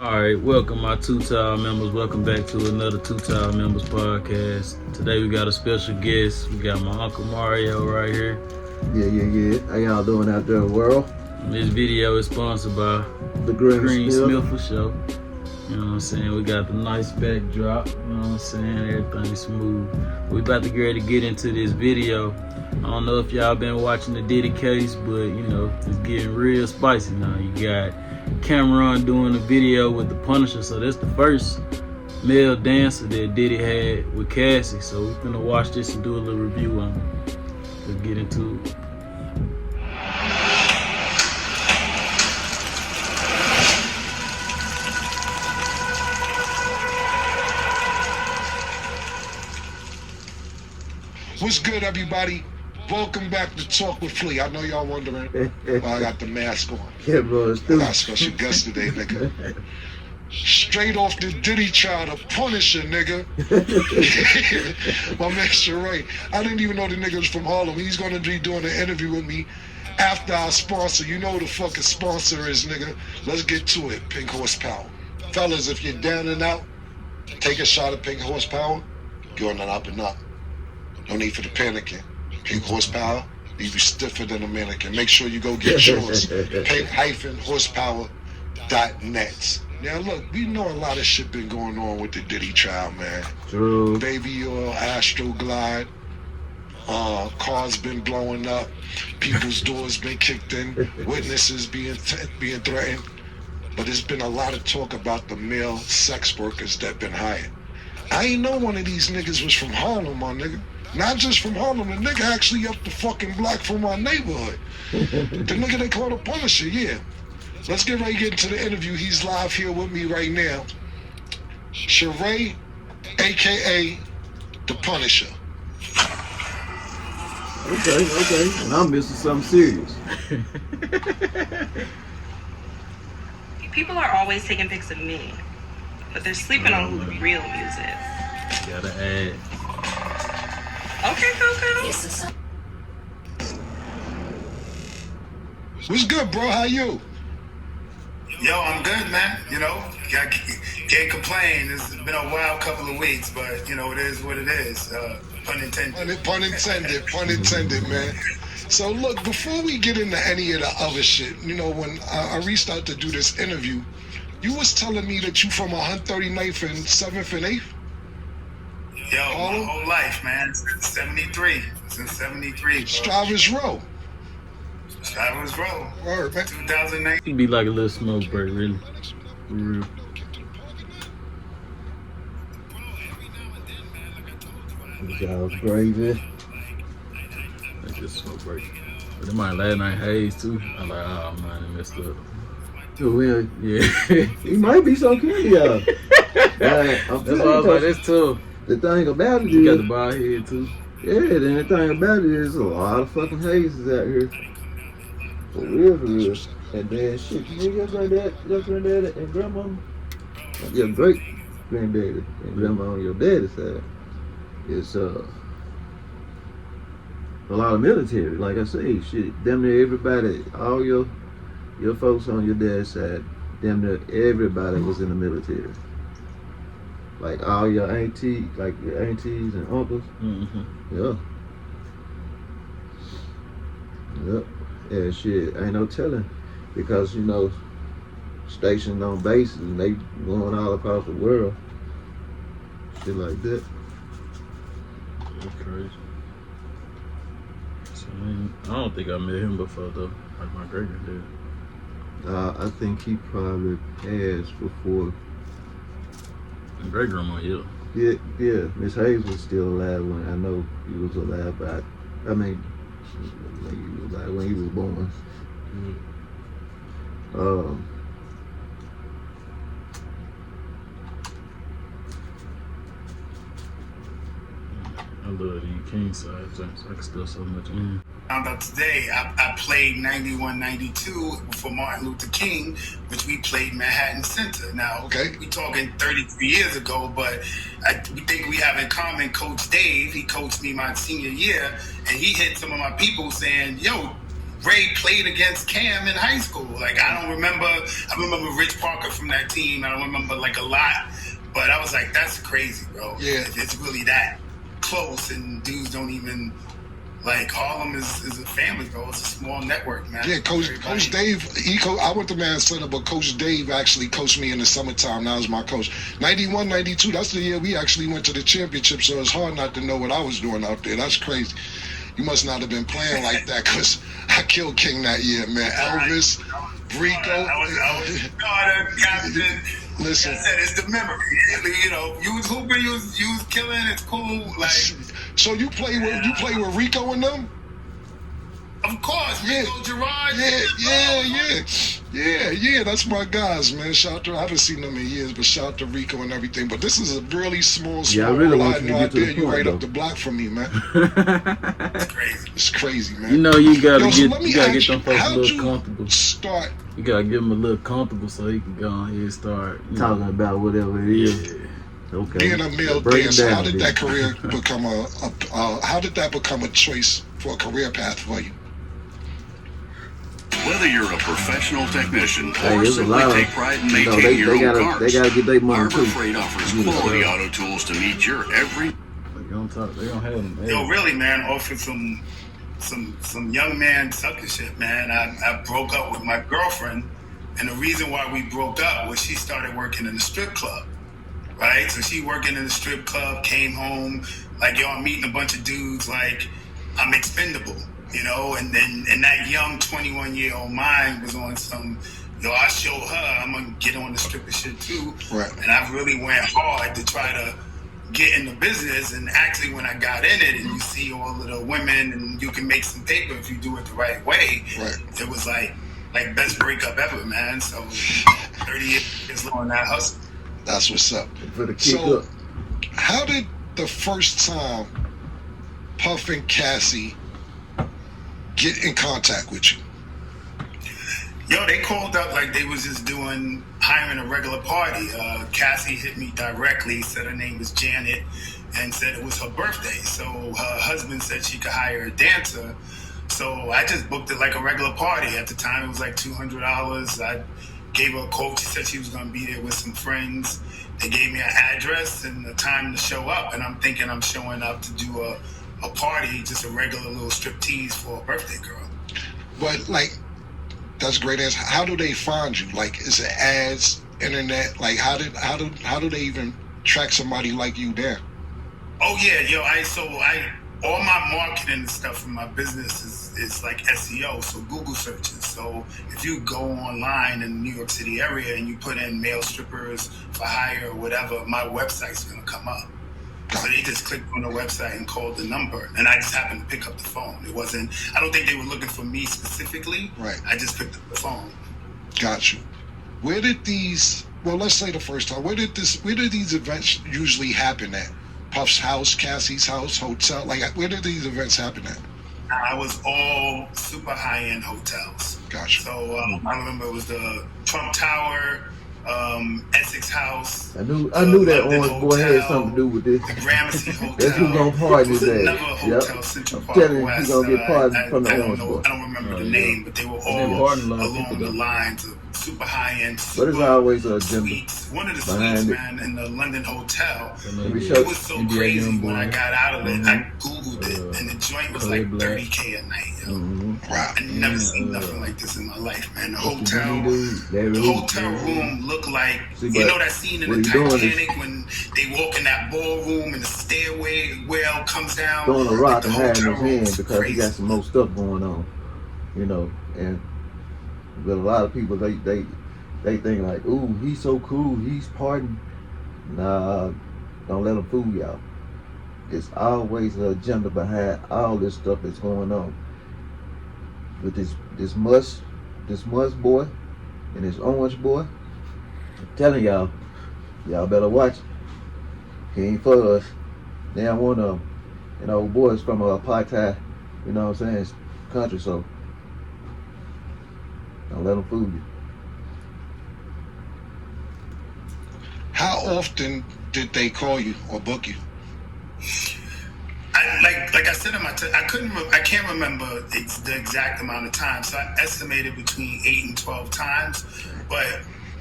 Alright, welcome my Two Tile members. Welcome back to another Two Tile Members podcast. Today we got a special guest. We got my Uncle Mario right here. Yeah. How y'all doing out there in the world? And this video is sponsored by The Green Smith for sure. You know what I'm saying? We got the nice backdrop. You know what I'm saying? Everything's smooth. We about to get ready to get into this video. I don't know if y'all been watching the Diddy case, but you know, it's getting real spicy now. You got Cameron doing a video with the Punisher, so that's the first male dancer that Diddy had with Cassie. So we're gonna watch this and do a little review on it. Let's get into it. What's good, everybody? Welcome back to Talk with Flea. I know y'all wondering why I got the mask on. Yeah, bro, it's I got a special guest today, nigga. Straight off the Diddy trial, the Punisher, nigga. My man Sheree. I didn't even know the nigga was from Harlem. He's gonna be doing an interview with me after our sponsor. You know who the fucking sponsor is, nigga. Let's get to it. Pink Horsepower. Fellas, if you're down and out, take a shot of Pink Horsepower. You're on an up and up. No need for the panicking. Pink Horsepower, leave you stiffer than a mannequin. Make sure you go get yours. Pink-horsepower.net. Now look, we know a lot of shit been going on with the Diddy trial, man. true. Baby oil, Astroglide, cars been blowing up, people's doors been kicked in, witnesses being threatened. But there's been a lot of talk about the male sex workers that been hired. I ain't know one of these niggas was from Harlem, my nigga. Not just from Harlem, the nigga actually up the fucking block from my neighborhood. The nigga they call the Punisher, yeah. Let's get ready to get into the interview. He's live here with me right now. Sheree, a.k.a. the Punisher. Okay. And I'm missing something serious. People are always taking pics of me, but they're sleeping on who the real muse is. Gotta add. Okay, Coco. What's good, bro? How you? Yo, I'm good, man. You know, can't complain. It's been a wild couple of weeks, but you know, it is what it is. Pun intended. Pun intended, man. So look, before we get into any of the other shit, you know, when I reached out to do this interview, you was telling me that you from 139th and 7th and 8th? Yo, my whole life, man. Since 73. Since 73. Strivers Row. Strivers Row. Word, man. 2009. It'd be like a little smoke break, really. For real. Y'all's gravy. Like this smoke break. But it might last night haze too. I'm like, oh man, it messed up. So well, Yeah. he might be so cute, y'all. That's why I was like, that's tough. The thing about it You got the is, bald head too. yeah, the thing about it is a lot of fucking hazes out here. For real. And then shit, your granddad and grandma, your great granddaddy and grandma on your daddy's side, it's a lot of military. Like I say, shit, damn near everybody, all your folks on your dad's side, damn near everybody was in the military. Like all your aunties and uncles. Mm-hmm. Yep. Yeah, shit, ain't no telling. Because, you know, stationed on bases and they going all across the world. Shit like that. That's crazy. So, I don't think I met him before though. Like my great granddad. I think he probably passed before. My great grandma, yeah. Yeah, Miss Hayes was still alive when I know he was alive, but I mean, like he was alive when he was born. I love the King side, so I can still so much in. Found out today, I played 91, 92 for Martin Luther King, which we played Manhattan Center. Now, Okay. we talking 33 years ago, but we think we have in common Coach Dave. He coached me my senior year, and he hit some of my people saying, yo, Ray played against Cam in high school. Like, I remember Rich Parker from that team. I don't remember like a lot, but I was like, that's crazy, bro. Yeah. If it's really that close and dudes don't even, like, Harlem is a family, bro. It's a small network, man. Yeah, Coach Dave, I went to Minnesota, but Coach Dave actually coached me in the summertime. Now he's my coach. 91, 92, that's the year we actually went to the championship, so it's hard not to know what I was doing out there. That's crazy. You must not have been playing like that, because I killed King that year, man. Elvis, Rico. I was captain. Listen. I said, it's the memory. You know, you was hooping, you was killing, it's cool. Like, so you play with Rico and them? Of course, Yeah. Rico Gerard. Yeah. That's my guys, man. Shout out to, I haven't seen them in years, but shout out to Rico and everything. But this is a really small Yeah, I really world. want I had you to no get to the idea you point, right though. up the block from me, man. It's crazy. It's crazy, man. You know, you gotta Yo, so get let me them ask you, folks a how'd little you comfortable. start? You gotta give him a little comfortable so he can go on here and start Talking about whatever it is. Okay. Being a male Break it dancer, down, how did dude. that career become how did that become a choice for a career path for you? Whether you're a professional technician Hey, or there's a simply lot of, take pride in you know, maintaining your own they cars, gotta get their money Harbor too. Freight offers You know, quality auto tools to meet your every. They don't have them. Yo, really, man, offered some young man sucker shit, man. I broke up with my girlfriend, and the reason why we broke up was she started working in the strip club, right? So she working in the strip club, came home, like, yo, I'm meeting a bunch of dudes, like, I'm expendable, you know? And that young 21-year-old mind was on some, yo, I show her I'm gonna get on the stripper shit too. Right. And I really went hard to try to get in the business, and actually when I got in it and you see all of the women and you can make some paper if you do it the right way, Right. it was like best breakup ever, man. So 30 years on that hustle. That's what's up. For the kick So, up. how did the first time Puff and Cassie get in contact with you? Yo, they called up like they was just hiring a regular party. Cassie hit me directly, said her name was Janet, and said it was her birthday. So her husband said she could hire a dancer. So I just booked it like a regular party. At the time, it was like $200. I gave her a quote. She said she was going to be there with some friends. They gave me an address and the time to show up. And I'm thinking I'm showing up to do a party, just a regular little striptease for a birthday girl. But like, that's a great answer. How do they find you? Like, is it ads, internet? Like, how do they even track somebody like you there? Oh yeah, yo, all my marketing and stuff for my business is like SEO, so Google searches. So if you go online in the New York City area and you put in male strippers for hire or whatever, my website's gonna come up. So they just clicked on the website and called the number, and I just happened to pick up the phone. It wasn't, I don't think they were looking for me specifically. Right. I just picked up the phone. Got you. Where did these? Well, let's say the first time. Where did these events usually happen at? Puff's house, Cassie's house, hotel. Like, where did these events happen at? I was all super high-end hotels. Gotcha. So I remember it was the Trump Tower, Essex House. I knew the that London orange boy had Hotel, something to do with this. The Gramercy Hotel. That's who's gonna pardon It was his ass. another hotel, Yep. Central I'm Park telling you, West. he's gonna get pardoned from the I don't orange know. boy. I don't remember the yeah. name, but they were They've been all pardoning a lot of along people, the though. lines of super high-end, But super it's always a agenda suites. One of the behind suites, it. man, in the London Hotel. Every show. It was so NBA crazy young when boy. I got out of it. Mhm. I Googled it, and the joint was Colored like black. $30K a night. Yo. Mm-hmm. Wow. I never seen nothing like this in my life, man. The hotel, They the really- hotel room looked like, See, you but know that scene in what the he doing is- Titanic when they walk in that ballroom and the stairway well comes down. throwing a rock The and hiding hotel his room hand was because he crazy. got some more stuff going on, you know. And but a lot of people they think like, ooh, he's so cool, he's pardoned. Nah, don't let him fool y'all. It's always an agenda behind all this stuff that's going on. With this Musk boy and this orange boy, I'm telling y'all better watch it. He ain't for us. Damn one of them. You know, boys from a apartheid, you know what I'm saying, country, so don't let them fool you. How often did they call you or book you? Like like I said in my, I can't remember the exact amount of times. So I estimated between 8 and 12 times, but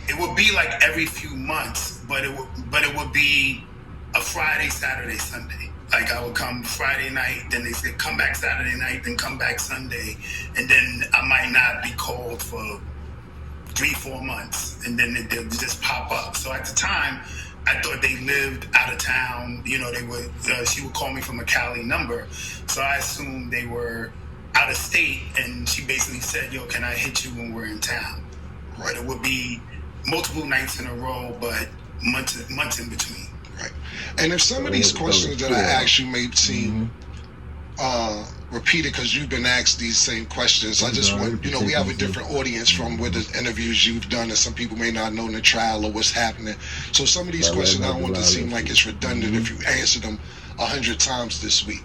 it would be like every few months. But it would be a Friday, Saturday, Sunday. Like I would come Friday night, then they said come back Saturday night, then come back Sunday, and then I might not be called for 3-4 months, and then they'll just pop up. So at the time, I thought they lived out of town. You know, they would. She would call me from a Cali number, so I assumed they were out of state. And she basically said, "Yo, can I hit you when we're in town?" Right. It would be multiple nights in a row, but months in between. Right. And if some of these questions that I asked you may seem repeated because you've been asked these same questions, I just want, you know, we have a different audience from where the interviews you've done, and some people may not know the trial or what's happening. So some of these questions, I don't want to seem like it's redundant if you answer them 100 times this week.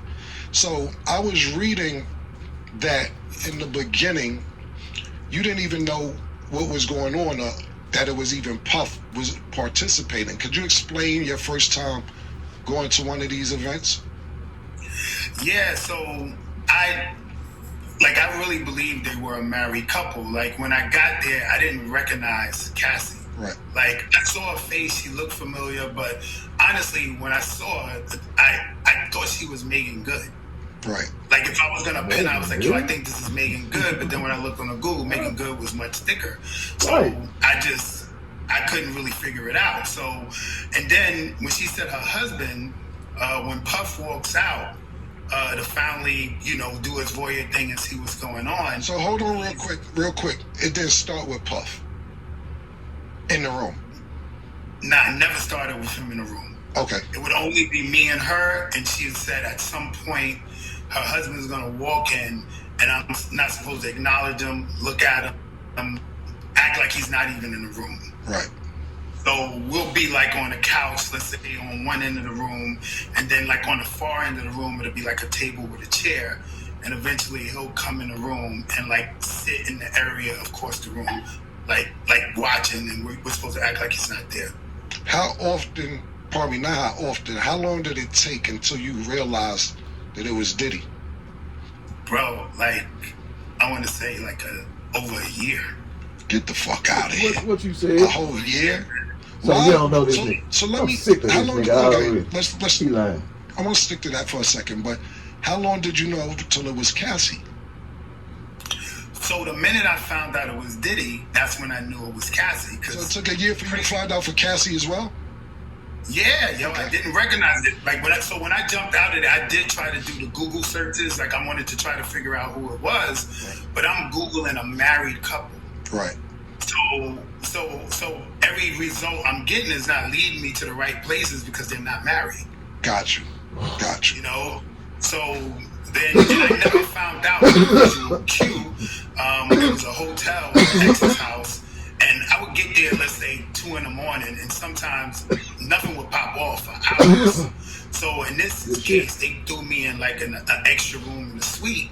So I was reading that in the beginning, you didn't even know what was going on, that it was even Puff was participating. Could you explain your first time going to one of these events? Yeah, so I really believed they were a married couple. Like when I got there, I didn't recognize Cassie. Right. Like I saw her face, she looked familiar, but honestly, when I saw her, I thought she was Megan Good. Right. Like if I was gonna pin, I was like, yo, I think this is Megan Good. But then when I looked on the Google, Megan Good was much thicker. So I couldn't really figure it out. So, and then when she said her husband, when Puff walks out, to finally, you know, do his voyeur thing and see what's going on. So hold on real quick. It didn't start with Puff in the room. Nah, it never started with him in the room. Okay. It would only be me and her, and she said at some point her husband's gonna walk in, and I'm not supposed to acknowledge him, look at him, act like he's not even in the room. Right. So we'll be like on the couch, let's say on one end of the room, and then like on the far end of the room, it'll be like a table with a chair, and eventually he'll come in the room and like sit in the area across the room, like watching, and we're supposed to act like he's not there. How often, pardon me, not how often, how long did it take until you realized that it was Diddy? Bro, like, I want to say like over a year. Get the fuck out of here. What you said? A whole year? So you don't know this nigga. So let I'm me, sick of how this long, nigga okay, already. let's, He lying. I want to stick to that for a second, but how long did you know till it was Cassie? So the minute I found out it was Diddy, that's when I knew it was Cassie. So it took a year for you to find out for Cassie as well? Yeah, yo, I didn't recognize it. Like when I jumped out of it, I did try to do the Google searches. Like I wanted to try to figure out who it was, but I'm Googling a married couple. Right. So every result I'm getting is not leading me to the right places because they're not married. Got you. You know? So then I never found out it was Q. It was a hotel at Ex's house. And I would get there, let's say 2 in the morning, and sometimes nothing would pop off for hours. So in this case, they threw me in like an extra room in the suite.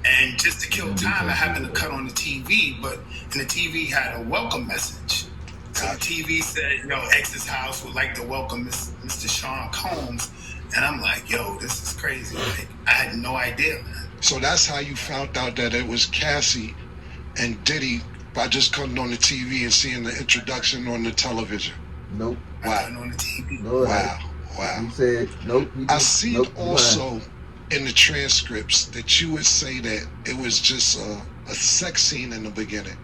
And just to kill time, I happened to cut on the TV, but and the TV had a welcome message. So the TV said, yo, X's house would like to welcome Mr. Sean Combs. And I'm like, yo, this is crazy. Like, I had no idea, man. So that's how you found out that it was Cassie and Diddy by just coming on the TV and seeing the introduction on the television. Nope. Wow. On the TV. No, Wow. He said nope. I see also in the transcripts that you would say that it was just a sex scene in the beginning.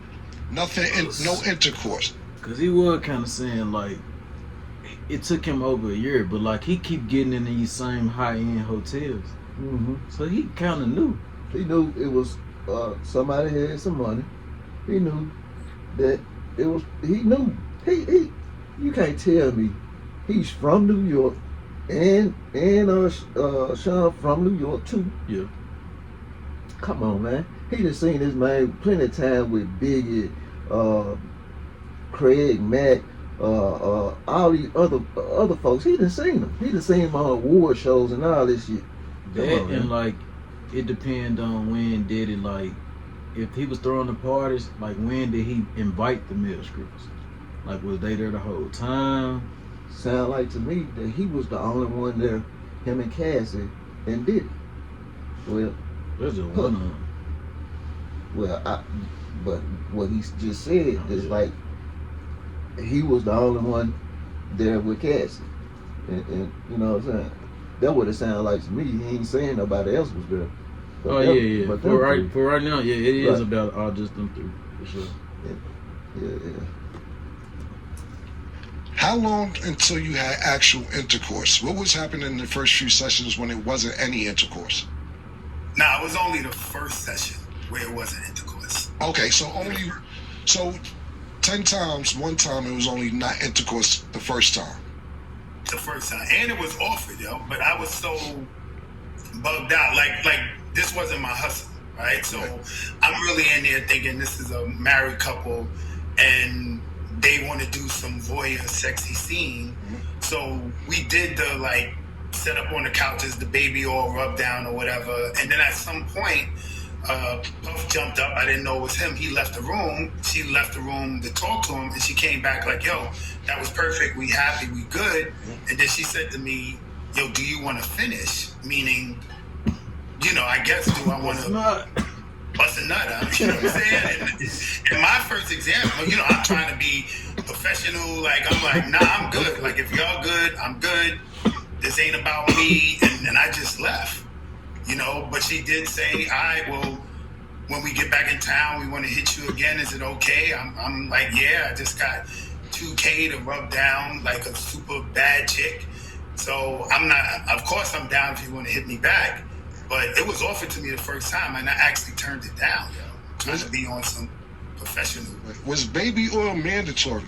Nothing, no intercourse. Cause he was kind of saying like it took him over a year, but like he keep getting in these same high-end hotels. Mm-hmm. So he kind of knew. He knew it was somebody had some money. He knew that it was. He knew. He. You can't tell me he's from New York, and Sean from New York too. Yeah. Come on, man. He just seen this man plenty of time with Biggie, Craig, Mack, all these other folks. He done seen them. He done seen them on award shows and all this shit. That and like it depends on when did it, like if he was throwing the parties, like when did he invite the male strippers? Like was they there the whole time? Sound like to me that he was the only one there, him and Cassie and Diddy. Well, That's just one of them. well, but what he just said is like he was the only one there with Cassie, and you know what I'm saying. That what it sounded like to me. He ain't saying nobody else was there. But Oh them- yeah. but For them right, for right now, yeah, it is Right. about all just them three for sure. three. Yeah. How long until you had actual intercourse? What was happening in the first few sessions when it wasn't any intercourse? Nah, it was only the first session where it wasn't intercourse. Okay, so 10 times, one time it was only not intercourse the first time. The first time, and it was offered, yo. But I was so bugged out, like this wasn't my hustle, right? So I'm really in there thinking this is a married couple, and they want to do some voyeur sexy scene. So we did the like set up on the couches, the baby all rubbed down or whatever, and then at some point, Puff jumped up. I didn't know it was him. He left the room. She left the room to talk to him, and she came back like, "Yo, that was perfect. We happy. We good." And then she said to me, "Yo, do you want to finish?" Meaning, you know, I guess do I want to bust a nut out? You know what I'm saying? And my first example, you know, I'm trying to be professional. Like I'm like, nah, I'm good. Like if y'all good, I'm good. This ain't about me. And I just left. You know, but she did say, all right, well, when we get back in town, we want to hit you again. Is it okay? I'm like, yeah, I just got $2K to rub down like a super bad chick. So I'm not, of course I'm down if you want to hit me back. But it was offered to me the first time and I actually turned it down, yo. Trying to be on some professional. Was baby oil mandatory?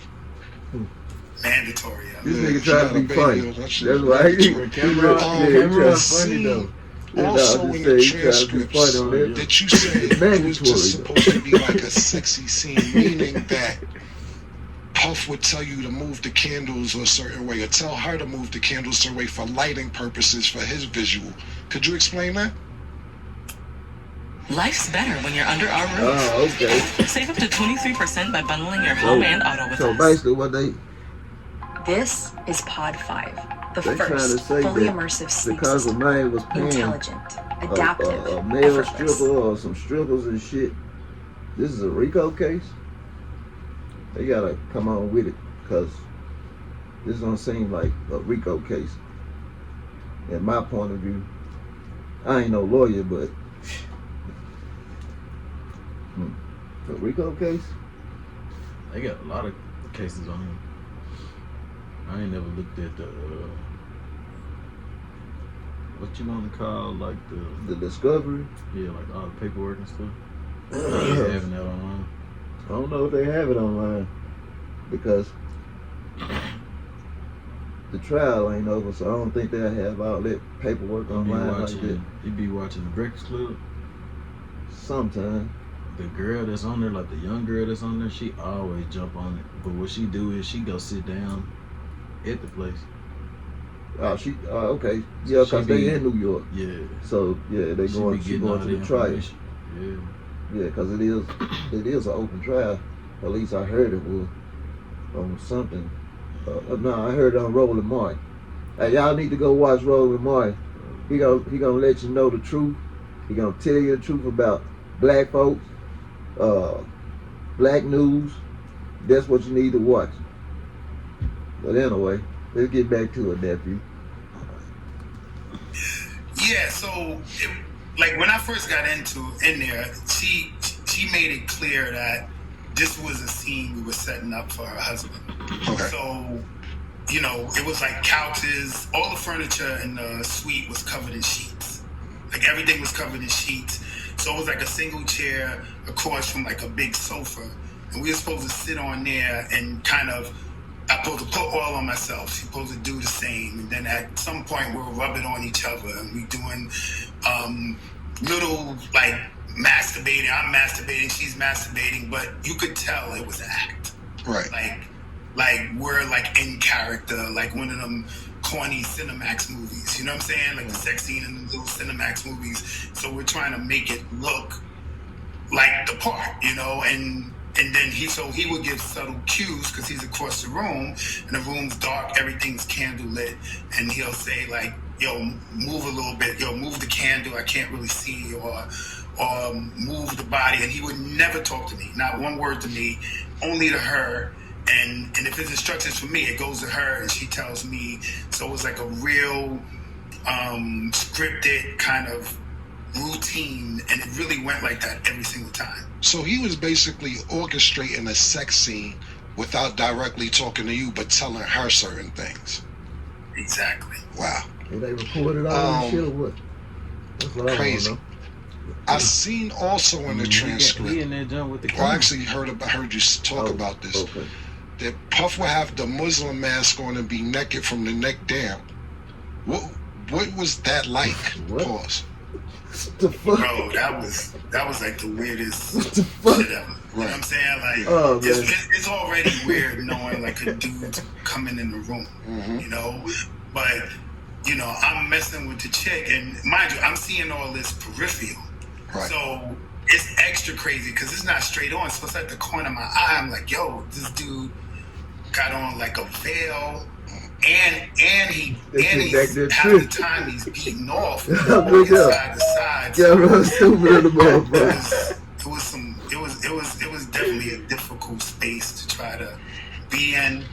Mandatory, yo. This Yeah, nigga trying to be baby funny. oil, that shit That's is why he mandatory. Cameron- Cameron funny though. Also in the transcripts on that. that you said it was Mandatory, just though. supposed to be like a sexy scene, meaning that Puff would tell you to move the candles a certain way or tell her to move the candles a certain way for lighting purposes for his visual. Could you explain that? Life's better when you're under our roof. Oh, okay. Save up to 23% by bundling your home and auto with So us. basically, what they This is Pod 5, the trying to first say fully that immersive sleep because the system. man was paying Intelligent, adaptive, a male effortless. stripper or some strippers and shit. This is a RICO case. They gotta come on with it because this don't seem like a RICO case. In my point of view, I ain't no lawyer, but a RICO case. They got a lot of cases on him. I ain't never looked at the what you want to call like The discovery. like all the paperwork and stuff. I Having that online. don't know if they have it online because the trial ain't over, so I don't think they'll have all that paperwork online like that. You be watching the Breakfast Club. Sometime. The girl that's on there, like the young girl that's on there, she always jump on it. But what she do is she go sit down at the place. Oh, okay. Yeah, She because be- they in New York. Yeah. So, yeah, they She going, be she getting going all to the the trial. information. Yeah. Yeah, because it is an open trial. At least I heard it was on something. No, I heard it on Roland Martin. Hey, y'all need to go watch Roland Martin. He gonna let you know the truth. He gonna tell you the truth about black folks, black news. That's what you need to watch. But anyway, let's get back to it, nephew. Yeah, so like when I first got in there, she made it clear that this was a scene we were setting up for her husband. Okay. So, you know, it was like couches, all the furniture in the suite was covered in sheets. Like everything was covered in sheets. So it was like a single chair across from like a big sofa. And we were supposed to sit on there and kind of, I'm supposed to put oil on myself. She's supposed to do the same. And then at some point we'll rub it on each other. And we doing little like masturbating. I'm masturbating, she's masturbating. But you could tell it was an act. Right. Like we're like in character, like one of them corny Cinemax movies. You know what I'm saying? Like the sex scene in the little Cinemax movies. So we're trying to make it look like the part, you know, and then he would give subtle cues because he's across the room and the room's dark, everything's candle lit, and he'll say like, yo, move a little bit, yo, move the candle, I can't really see, or move the body, and he would never talk to me, not one word to me, only to her. And if it's instructions for me, it goes to her and she tells me. So it was like a real scripted kind of routine, and it really went like that every single time. So he was basically orchestrating a sex scene without directly talking to you, but telling her certain things. Exactly. Wow. And they recorded all this shit or what? That's what Crazy. I want to know. I seen also in the transcript. He in that jump with the Well, I camera. actually heard you talk about this. Okay. That Puff would have the Muslim mask on and be naked from the neck down. What was that like? What? Pause. What the fuck? Bro, that was like the weirdest What the fuck? shit ever. You know what I'm saying? Like, Oh, man. it's already weird knowing like a dude coming in the room, you know? But, you know, I'm messing with the chick, and mind you, I'm seeing all this peripheral. Right. So it's extra crazy because it's not straight on. So it's at the corner of my eye. I'm like, yo, this dude got on like a veil, and he's half the time he's beating off, walking side to side. Yeah, bro, stupid in the motherfucker. It was definitely a difficult space to try to be in.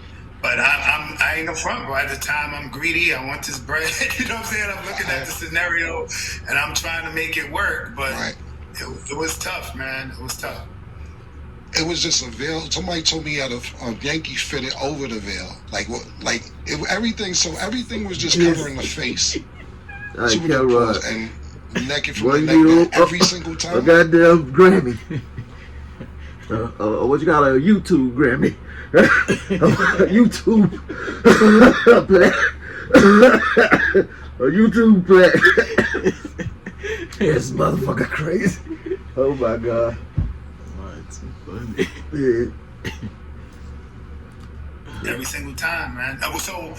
But I ain't no front, bro. At the time, I'm greedy. I want this bread. You know what I'm saying? I'm looking at the scenario, and I'm trying to make it work. But it was tough, man. It was tough. It was just a veil. Somebody told me he had a Yankee fitted over the veil. Everything. So everything was just covering the face. I can't run. And naked from the neck down every single time. A goddamn Grammy. What you got? A YouTube Grammy. YouTube play. A YouTube play. This motherfucker crazy. Oh my god. It's funny. Yeah. Every single time, man. So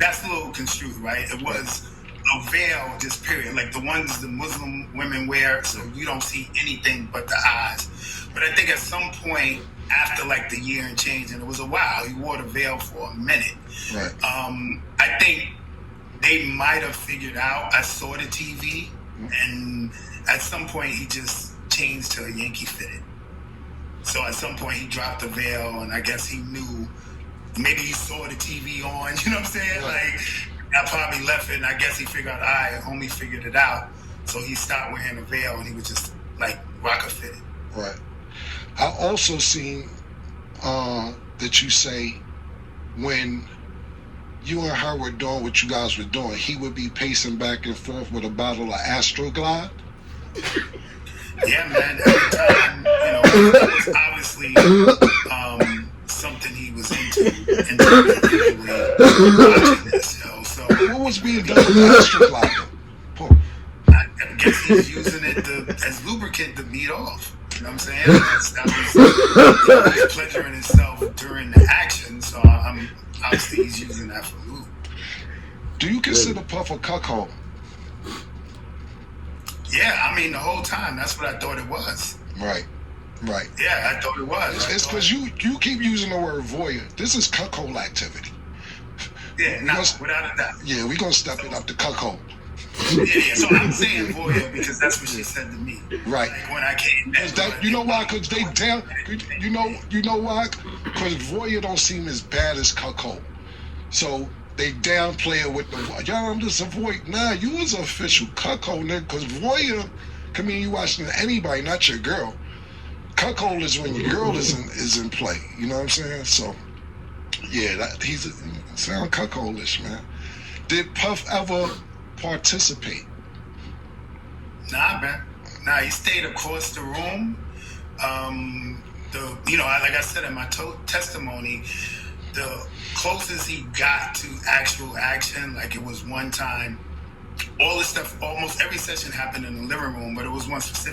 that's a little construed, right? It was a veil, just period. Like the ones the Muslim women wear, so you don't see anything but the eyes. But I think at some point after like the year and change, and it was a while, he wore the veil for a minute. Right. I think they might have figured out. I saw the TV, and at some point he just changed to a Yankee fitted. So at some point he dropped the veil, and I guess he knew. Maybe he saw the TV on. You know what I'm saying? Like I probably left it, and I guess he figured out. Homie figured it out, so he stopped wearing the veil, and he was just like rocker fitted. Right. I also seen that you say when you and her were doing what you guys were doing, he would be pacing back and forth with a bottle of Astroglide. Yeah, man. Every time, you know, it was obviously something he was into, and watching this, yo. So what was being done with the Astroglide? I guess he's using it as lubricant to beat off. You know what I'm saying? That was pleasuring himself during the action, so obviously he's using that for lube. Do you consider Puff a cuckold? Yeah, I mean the whole time that's what I thought it was. Right. Yeah, I thought it was. It's because you keep using the word voyeur. This is cuckold activity. Yeah, without a doubt. Yeah, we're gonna step it up to cuckold. Yeah. So I'm saying voyeur because that's what she said to me. Right. Like when I came back. You know why? Because they down. You know why? Because voyeur don't seem as bad as cuckold. So they downplay it with the y'all. I'm just a voyeur. Nah, you was an official cuckold, nigga. Because voyeur can mean you watching anybody, not your girl. Cuckold is when your girl is in play. You know what I'm saying? So yeah, he's sound cuckoldish, man. Did Puff ever participate? Nah, man. Nah, he stayed across the room. Like I said in my testimony, the closest he got to actual action, like it was one time. All this stuff, almost every session happened in the living room, but it was one specific.